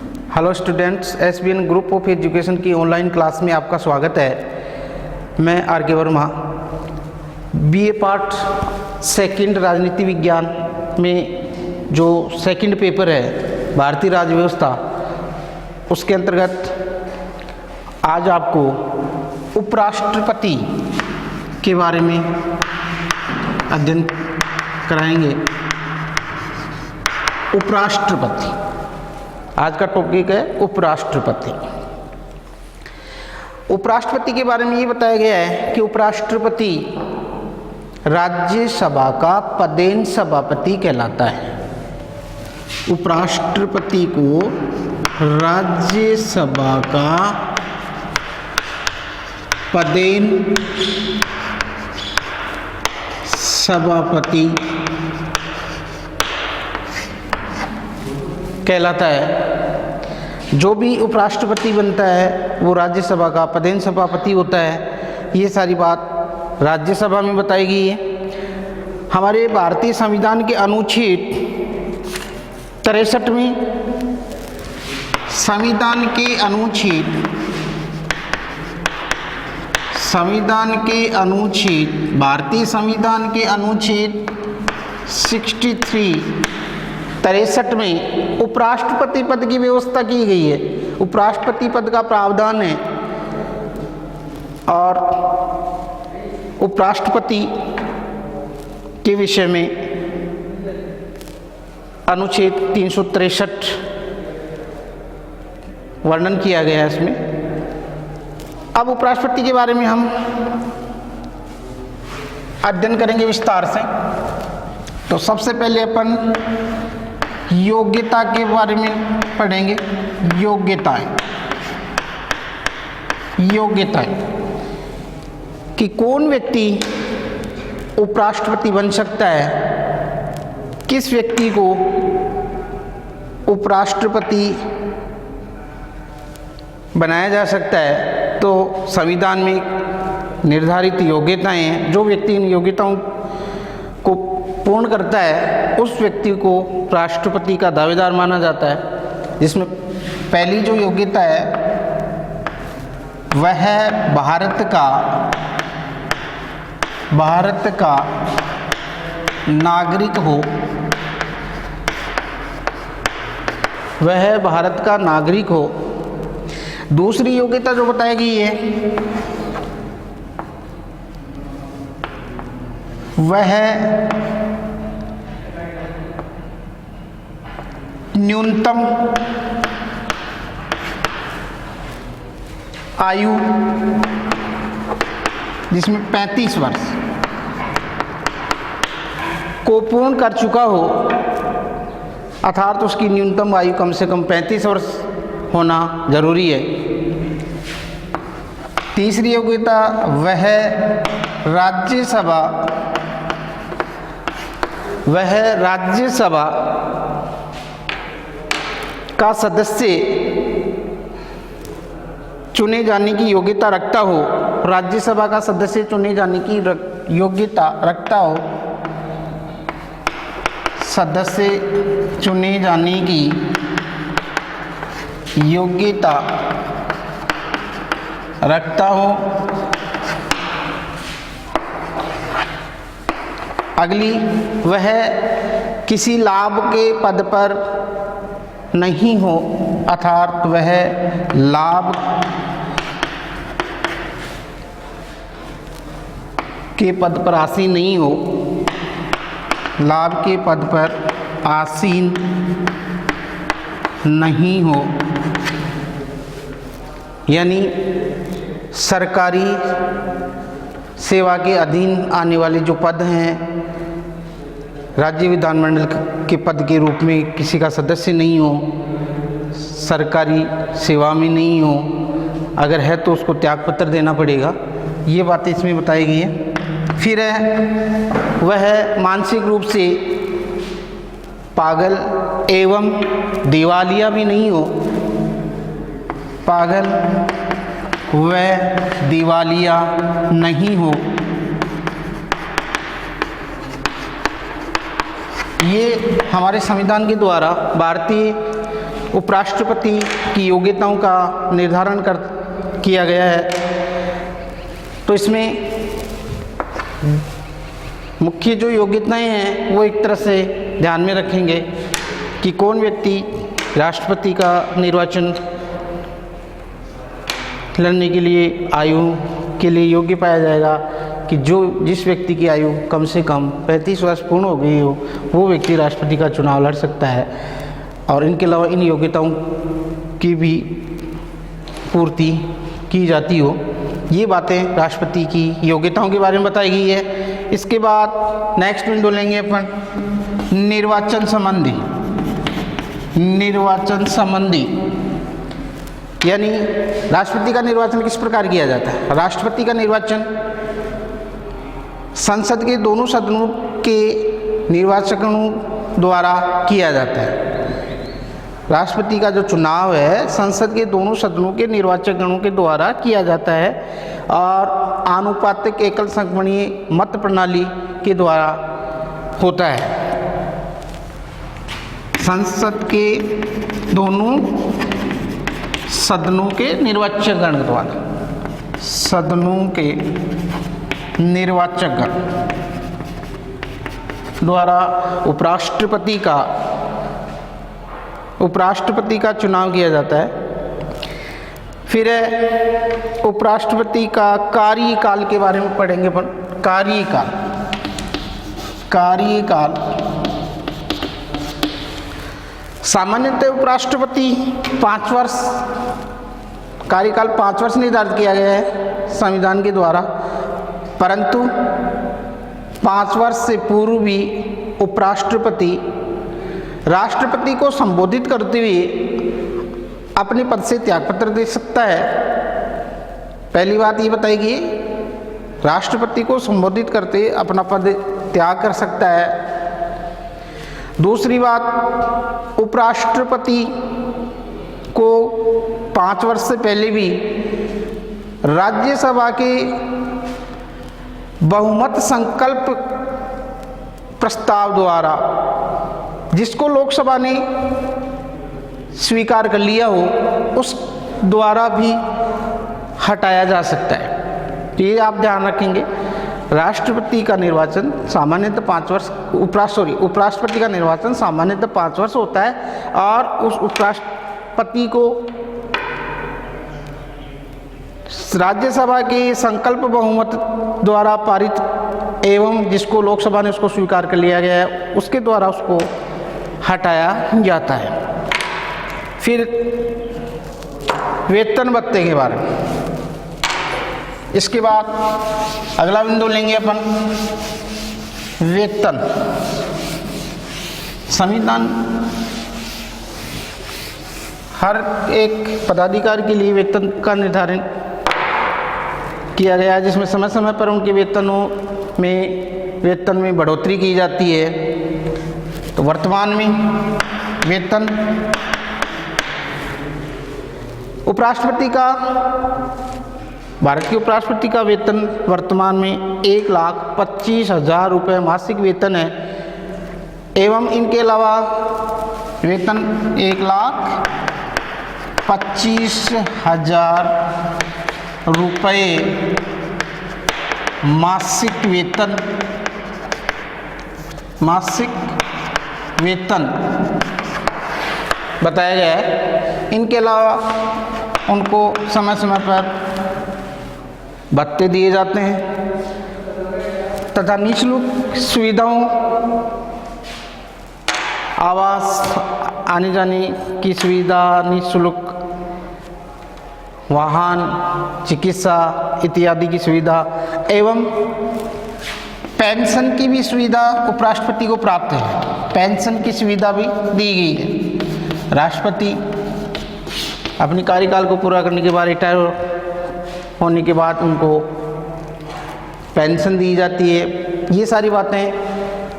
Hello students, SBN group of education की online class में आपका स्वागत है। मैं आर के वर्मा, बीए पार्ट सेकंड राजनीति विज्ञान में जो सेकंड पेपर है भारतीय राज्य व्यवस्था, उसके अंतर्गत आज आपको उपराष्ट्रपति के बारे में अध्ययन कराएंगे। उपराष्ट्रपति आज का टॉपिक है उपराष्ट्रपति। उपराष्ट्रपति के बारे में ये बताया गया है कि उपराष्ट्रपति राज्यसभा का पदेन सभापति कहलाता है। उपराष्ट्रपति को राज्यसभा का पदेन सभापति कहलाता है। जो भी उपराष्ट्रपति बनता है वो राज्यसभा का पदेन सभापति होता है। ये सारी बात राज्यसभा में बताई गई है। हमारे भारतीय संविधान के अनुच्छेद 63 में संविधान के अनुच्छेद भारतीय संविधान के अनुच्छेद 63 में उपराष्ट्रपति पद की व्यवस्था की गई है। उपराष्ट्रपति पद का प्रावधान है और उपराष्ट्रपति के विषय में अनुच्छेद 363 वर्णन किया गया है इसमें। अब उपराष्ट्रपति के बारे में हम अध्ययन करेंगे विस्तार से। तो सबसे पहले अपन योग्यता के बारे में पढ़ेंगे। योग्यताएं कि कौन व्यक्ति उपराष्ट्रपति बन सकता है, किस व्यक्ति को उपराष्ट्रपति बनाया जा सकता है। तो संविधान में निर्धारित योग्यताएं हैं। जो व्यक्ति इन योग्यताओं को पूर्ण करता है उस व्यक्ति को राष्ट्रपति का दावेदार माना जाता है। जिसमें पहली जो योग्यता है वह है भारत का नागरिक हो। वह भारत का नागरिक हो। दूसरी योग्यता जो बताई गई है वह न्यूनतम आयु, जिसमें 35 वर्ष को पूर्ण कर चुका हो, अर्थात उसकी न्यूनतम आयु कम से कम 35 वर्ष होना जरूरी है। तीसरी योग्यता वह राज्यसभा का सदस्य चुने जाने की योग्यता रखता हो। राज्यसभा का सदस्य चुने जाने की योग्यता रखता हो। सदस्य चुने जाने की योग्यता रखता हो। अगली वह किसी लाभ के पद पर नहीं हो, अर्थात वह लाभ के पद पर आसीन नहीं हो। लाभ के पद पर आसीन नहीं हो, यानी सरकारी सेवा के अधीन आने वाले जो पद हैं, राज्य विधानमंडल के पद के रूप में किसी का सदस्य नहीं हो, सरकारी सेवा में नहीं हो, अगर है तो उसको त्यागपत्र देना पड़ेगा। ये बातें इसमें बताई गई है। फिर है वह मानसिक रूप से पागल एवं दिवालिया भी नहीं हो। पागल व दिवालिया नहीं हो। ये हमारे संविधान के द्वारा भारतीय उपराष्ट्रपति की योग्यताओं का निर्धारण किया गया है। तो इसमें मुख्य जो योग्यताएं हैं वो एक तरह से ध्यान में रखेंगे कि कौन व्यक्ति राष्ट्रपति का निर्वाचन लड़ने के लिए आयु के लिए योग्य पाया जाएगा कि जिस व्यक्ति की आयु कम से कम 35 वर्ष पूर्ण हो गई हो वो व्यक्ति राष्ट्रपति का चुनाव लड़ सकता है। और इनके अलावा इन योग्यताओं की भी पूर्ति की जाती हो। ये बातें राष्ट्रपति की योग्यताओं के बारे में बताई गई है। इसके बाद नेक्स्ट विंडो लेंगे अपन निर्वाचन संबंधी यानी राष्ट्रपति का निर्वाचन किस प्रकार किया जाता है। राष्ट्रपति का निर्वाचन संसद के दोनों सदनों के निर्वाचकों द्वारा किया जाता है। राष्ट्रपति का जो चुनाव है संसद के दोनों सदनों के निर्वाचकगणों के द्वारा किया जाता है और आनुपातिक एकल संख्यणीय मत प्रणाली के द्वारा होता है। संसद के दोनों सदनों के निर्वाचकगण द्वारा उपराष्ट्रपति का चुनाव किया जाता है। फिर उपराष्ट्रपति का कार्यकाल के बारे में पढ़ेंगे अपन। कार्यकाल सामान्यतः उपराष्ट्रपति 5 वर्ष कार्यकाल 5 वर्ष निर्धारित किया गया है संविधान के द्वारा, परंतु 5 वर्ष से पूर्व भी उपराष्ट्रपति राष्ट्रपति को संबोधित करते हुए अपने पद से त्यागपत्र दे सकता है। पहली बात ये बताएगी राष्ट्रपति को संबोधित करते अपना पद त्याग कर सकता है। दूसरी बात उपराष्ट्रपति को 5 वर्ष से पहले भी राज्यसभा के बहुमत संकल्प प्रस्ताव द्वारा जिसको लोकसभा ने स्वीकार कर लिया हो उस द्वारा भी हटाया जा सकता है। ये आप ध्यान रखेंगे। राष्ट्रपति का निर्वाचन सामान्यतः 5 वर्ष उपराष्ट्रपति का निर्वाचन सामान्यतः 5 वर्ष होता है और उस उपराष्ट्रपति को राज्यसभा के संकल्प बहुमत द्वारा पारित एवं जिसको लोकसभा ने उसको स्वीकार कर लिया गया है उसके द्वारा उसको हटाया जाता है। फिर वेतन भत्ते के बारे में इसके बाद अगला बिंदु लेंगे अपन वेतन। संविधान हर एक पदाधिकारी के लिए वेतन का निर्धारण किया गया है जिसमें समय समय पर उनके वेतन में बढ़ोतरी की जाती है। तो वर्तमान में वेतन भारत के उपराष्ट्रपति का वेतन वर्तमान में 1,25,000 रुपये मासिक वेतन है एवं इनके अलावा वेतन 1,25,000 रुपये मासिक वेतन बताया गया है। इनके अलावा उनको समय समय पर भत्ते दिए जाते हैं तथा निःशुल्क सुविधाओं आवास आने जाने की सुविधा, निःशुल्क वाहन, चिकित्सा इत्यादि की सुविधा एवं पेंशन की भी सुविधा उपराष्ट्रपति को प्राप्त है। पेंशन की सुविधा भी दी गई है। राष्ट्रपति अपने कार्यकाल को पूरा करने के बाद रिटायर होने के बाद उनको पेंशन दी जाती है। ये सारी बातें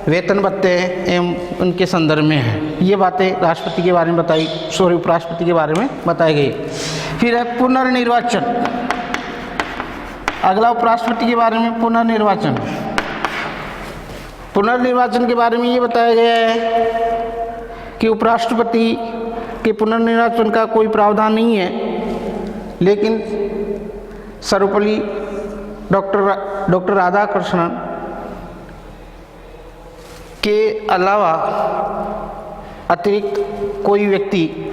वेतन भत्ते एवं उनके संदर्भ में हैं। ये बातें राष्ट्रपति के बारे में उपराष्ट्रपति के बारे में बताई गई। फिर है पुनर्निर्वाचन। अगला उपराष्ट्रपति के बारे में पुनर्निर्वाचन के बारे में ये बताया गया है कि उपराष्ट्रपति के पुनर्निर्वाचन का कोई प्रावधान नहीं है, लेकिन सर्वपल्ली डॉक्टर राधाकृष्णन के अलावा अतिरिक्त कोई व्यक्ति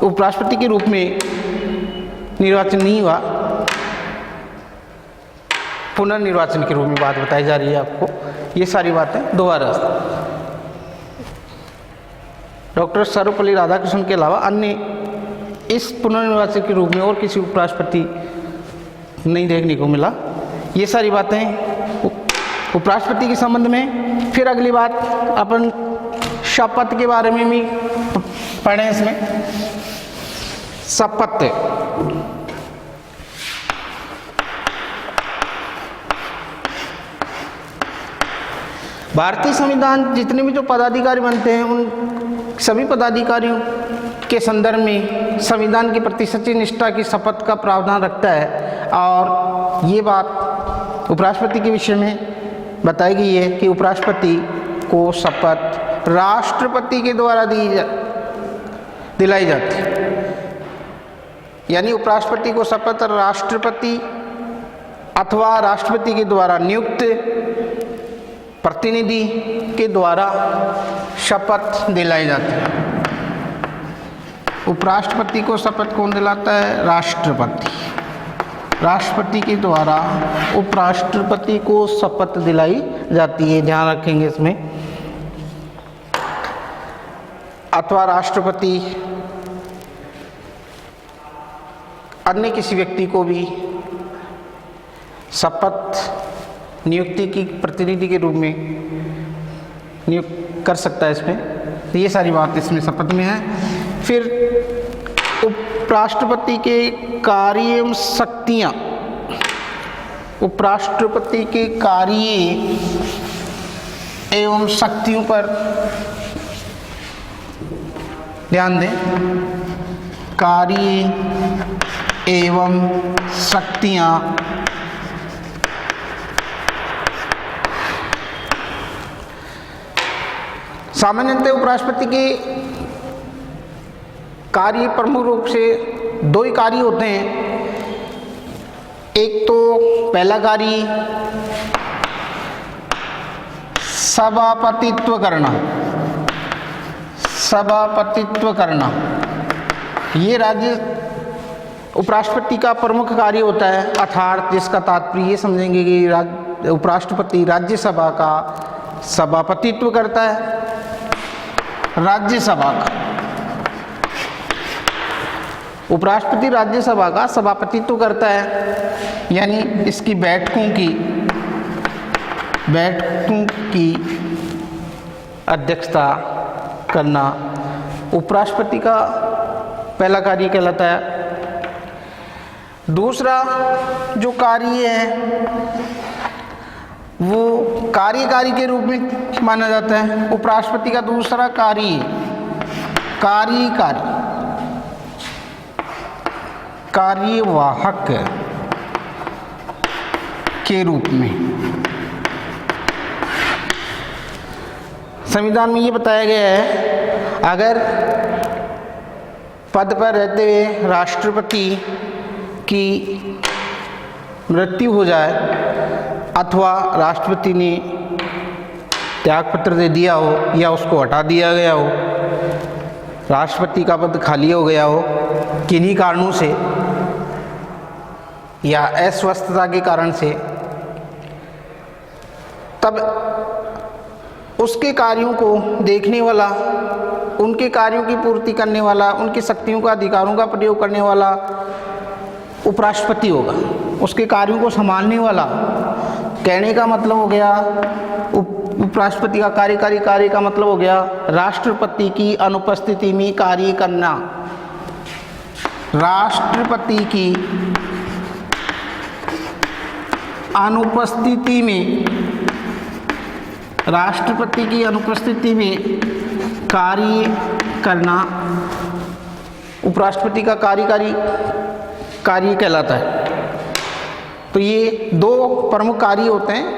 उपराष्ट्रपति के रूप में निर्वाचन नहीं हुआ। पुनर्निर्वाचन के रूप में बात बताई जा रही है आपको। ये सारी बातें दोबारा डॉक्टर सर्वपल्ली राधाकृष्णन के अलावा अन्य इस पुनर्निर्वाचन के रूप में और किसी उपराष्ट्रपति नहीं देखने को मिला। ये सारी बातें उपराष्ट्रपति के संबंध में। फिर अगली बात अपन शपथ के बारे में भी पढ़ें। इसमें शपथ भारतीय संविधान जितने भी जो पदाधिकारी बनते हैं उन सभी पदाधिकारियों के संदर्भ में संविधान के प्रति सच्ची निष्ठा की शपथ का प्रावधान रखता है। और ये बात उपराष्ट्रपति के विषय में बताई गई है कि उपराष्ट्रपति को शपथ राष्ट्रपति के द्वारा दिलाई जाती है। यानी उपराष्ट्रपति को शपथ राष्ट्रपति अथवा राष्ट्रपति के द्वारा नियुक्त प्रतिनिधि के द्वारा शपथ दिलाई जाती है। उपराष्ट्रपति को शपथ कौन दिलाता है? राष्ट्रपति। राष्ट्रपति के द्वारा उपराष्ट्रपति को शपथ दिलाई जाती है, ध्यान रखेंगे इसमें। अथवा राष्ट्रपति अन्य किसी व्यक्ति को भी शपथ नियुक्ति की प्रतिनिधि के रूप में नियुक्त कर सकता है इसमें। तो ये सारी बात इसमें शपथ में है। फिर उपराष्ट्रपति के कार्य एवं शक्तियाँ, उपराष्ट्रपति के कार्य एवं शक्तियों पर ध्यान दें। कार्य एवं शक्तियाँ सामान्यतः उपराष्ट्रपति के कार्य प्रमुख रूप से दो ही कार्य होते हैं। एक तो पहला कार्य सभापतित्व करना। सभापतित्व करना ये राज्य उपराष्ट्रपति का प्रमुख कार्य होता है। अर्थात जिसका तात्पर्य ये समझेंगे कि उपराष्ट्रपति राज्यसभा का सभापतित्व करता है। राज्यसभा का उपराष्ट्रपति राज्यसभा का सभापतित्व करता है, यानी इसकी बैठकों की अध्यक्षता करना उपराष्ट्रपति का पहला कार्य कहलाता है। दूसरा जो कार्य है वो कार्यकारी के रूप में माना जाता है। उपराष्ट्रपति का दूसरा कार्यवाहक के रूप में। संविधान में ये बताया गया है, अगर पद पर रहते हुए राष्ट्रपति की मृत्यु हो जाए अथवा राष्ट्रपति ने त्यागपत्र दे दिया हो या उसको हटा दिया गया हो, राष्ट्रपति का पद खाली हो गया हो किन्हीं कारणों से या अस्वस्थता के कारण से, तब उसके कार्यों को देखने वाला, उनके कार्यों की पूर्ति करने वाला, उनकी शक्तियों का अधिकारों का प्रयोग करने वाला उपराष्ट्रपति होगा। उसके कार्यों को संभालने वाला, कहने का मतलब हो गया उपराष्ट्रपति का कार्यकारी कार्य का मतलब हो गया राष्ट्रपति की अनुपस्थिति में कार्य करना। राष्ट्रपति की अनुपस्थिति में कार्य करना उपराष्ट्रपति का कार्यकारी कार्य कहलाता है। तो ये दो प्रमुख कार्य होते हैं।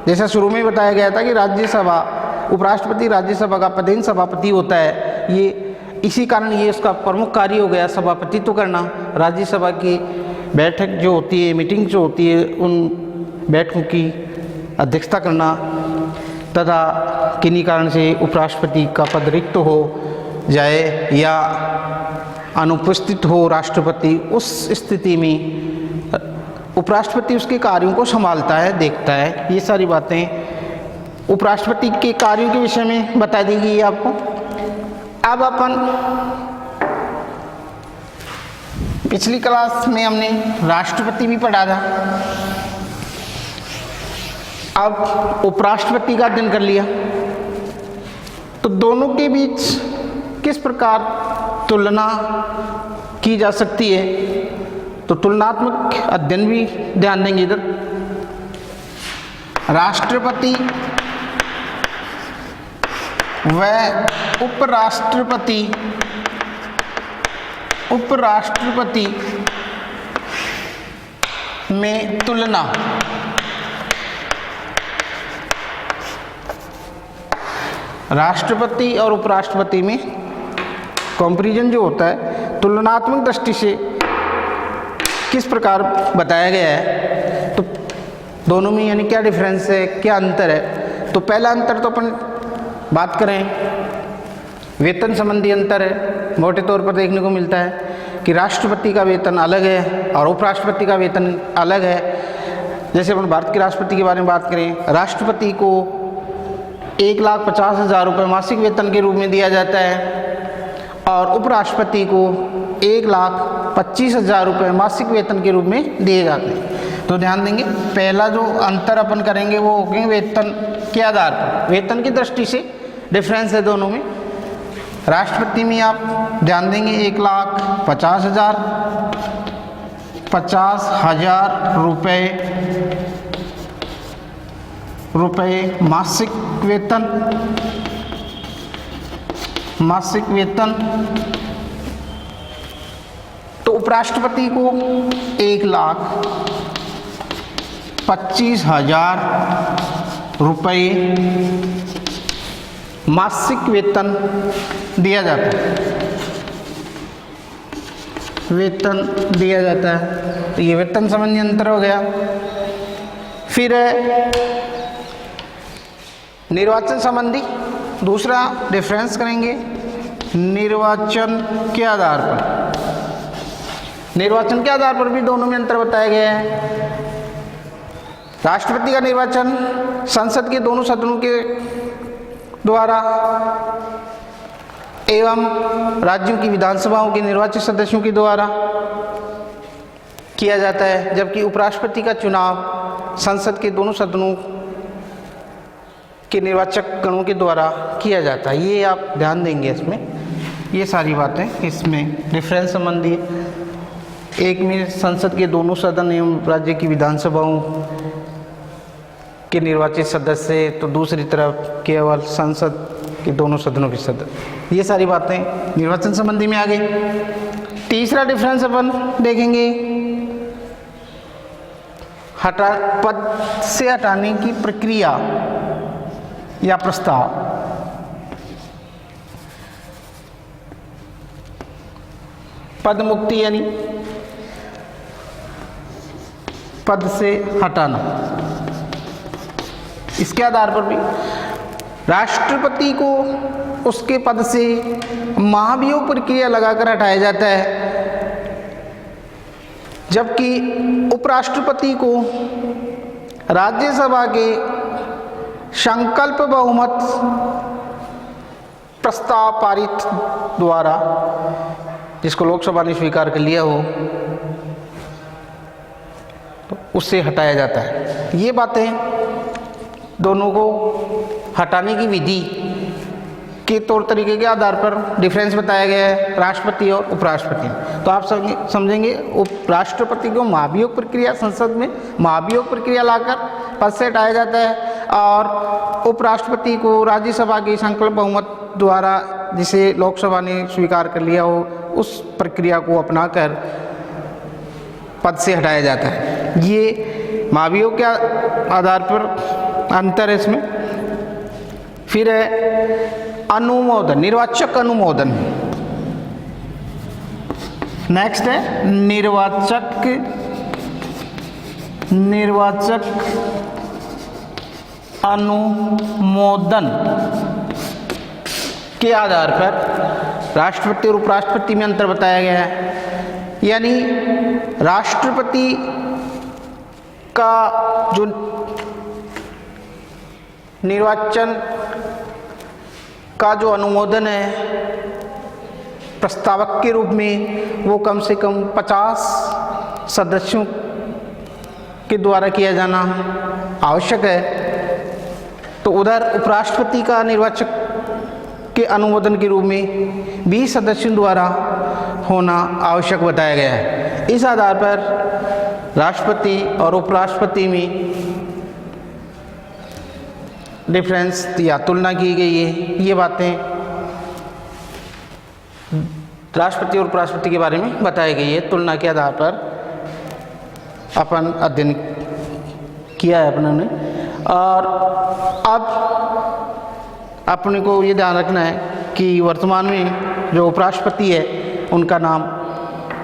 जैसा शुरू में बताया गया था कि राज्यसभा उपराष्ट्रपति राज्यसभा का पदेन सभापति होता है। ये इसी कारण ये उसका प्रमुख कार्य हो गया सभापतित्व करना, राज्यसभा की बैठक जो होती है, मीटिंग जो होती है, उन बैठकों की अध्यक्षता करना तथा किन्हीं कारण से उपराष्ट्रपति का पद रिक्त हो जाए या अनुपस्थित हो राष्ट्रपति, उस स्थिति में उपराष्ट्रपति उसके कार्यों को संभालता है, देखता है। ये सारी बातें उपराष्ट्रपति के कार्यों के विषय में बता दी गई आपको। अब अपन पिछली क्लास में हमने राष्ट्रपति भी पढ़ा था, अब उपराष्ट्रपति का अध्ययन कर लिया। तो दोनों के बीच किस प्रकार तुलना की जा सकती है, तो तुलनात्मक अध्ययन भी ध्यान देंगे इधर। राष्ट्रपति व उपराष्ट्रपति में तुलना। राष्ट्रपति और उपराष्ट्रपति में कंपैरिजन जो होता है तुलनात्मक दृष्टि से किस प्रकार बताया गया है, तो दोनों में यानी क्या डिफरेंस है, क्या अंतर है। तो पहला अंतर तो अपन बात करें वेतन संबंधी अंतर है। मोटे तौर पर देखने को मिलता है कि राष्ट्रपति का वेतन अलग है और उपराष्ट्रपति का वेतन अलग है। जैसे अपन भारत के राष्ट्रपति के बारे में बात करें, राष्ट्रपति को 1,50,000 रुपये मासिक वेतन के रूप में दिया जाता है और उपराष्ट्रपति को 1,25,000 रुपये मासिक वेतन के रूप में दिए जाते हैं। तो ध्यान देंगे, पहला जो अंतर अपन करेंगे वो होंगे वेतन के आधार पर, वेतन की दृष्टि से डिफरेंस है दोनों में। राष्ट्रपति में आप ध्यान देंगे 1,50,000 रुपये मासिक वेतन। तो उपराष्ट्रपति को 1,25,000 रुपये मासिक वेतन दिया जाता है, तो ये वेतन संबंधी अंतर हो गया। फिर निर्वाचन संबंधी दूसरा डिफरेंस करेंगे निर्वाचन के आधार पर। निर्वाचन के आधार पर भी दोनों में अंतर बताया गया है। राष्ट्रपति का निर्वाचन संसद के दोनों सदनों के द्वारा एवं राज्यों की विधानसभाओं के निर्वाचित सदस्यों के द्वारा किया जाता है, जबकि उपराष्ट्रपति का चुनाव संसद के दोनों सदनों के निर्वाचक गणों के द्वारा किया जाता है। ये आप ध्यान देंगे इसमें, ये सारी बातें इसमें डिफरेंस संबंधी है। एक में संसद के दोनों सदन एवं राज्य की विधानसभाओं के निर्वाचित सदस्य, तो दूसरी तरफ केवल संसद के दोनों सदनों के सदस्य। ये सारी बातें निर्वाचन संबंधी में आ गई। तीसरा डिफरेंस अपन देखेंगे पद से हटाने की प्रक्रिया या प्रस्ताव। पद मुक्ति यानी पद से हटाना, इसके आधार पर भी राष्ट्रपति को उसके पद से महाभियोग प्रक्रिया लगाकर हटाया जाता है, जबकि उपराष्ट्रपति को राज्यसभा के संकल्प बहुमत प्रस्ताव पारित द्वारा, जिसको लोकसभा ने स्वीकार कर लिया हो, तो उससे हटाया जाता है। ये बातें दोनों को हटाने की विधि के तौर तरीके के आधार पर डिफरेंस बताया गया है राष्ट्रपति और उपराष्ट्रपति। तो आप समझेंगे उपराष्ट्रपति को महाभियोग प्रक्रिया, संसद में महाभियोग प्रक्रिया लाकर पद से हटाया जाता है, और उपराष्ट्रपति को राज्यसभा के संकल्प बहुमत द्वारा, जिसे लोकसभा ने स्वीकार कर लिया हो, उस प्रक्रिया को अपनाकर पद से हटाया जाता है। ये महाभियोग के आधार पर अंतर है इसमें। फिर है अनुमोदन, निर्वाचक अनुमोदन। नेक्स्ट है निर्वाचक अनुमोदन के आधार पर राष्ट्रपति और उपराष्ट्रपति में अंतर बताया गया है। यानी राष्ट्रपति का जो निर्वाचन का जो अनुमोदन है प्रस्तावक के रूप में, वो कम से कम 50 सदस्यों के द्वारा किया जाना आवश्यक है। तो उधर उपराष्ट्रपति का निर्वाचक के अनुमोदन के रूप में 20 सदस्यों द्वारा होना आवश्यक बताया गया है। इस आधार पर राष्ट्रपति और उपराष्ट्रपति में डिफरेंस या तुलना की गई है। ये बातें राष्ट्रपति और उपराष्ट्रपति के बारे में बताई गई है। तुलना के आधार पर अपन अध्ययन किया है अपने ने। और अब अपने को ये ध्यान रखना है कि वर्तमान में जो उपराष्ट्रपति है उनका नाम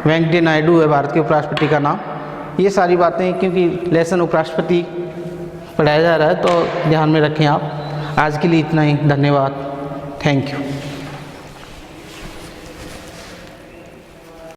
वेंकैया नायडू है, भारत के उपराष्ट्रपति का नाम। ये सारी बातें क्योंकि लेसन उपराष्ट्रपति पढ़ाया जा रहा है तो ध्यान में रखें आप। आज के लिए इतना ही, धन्यवाद, थैंक यू।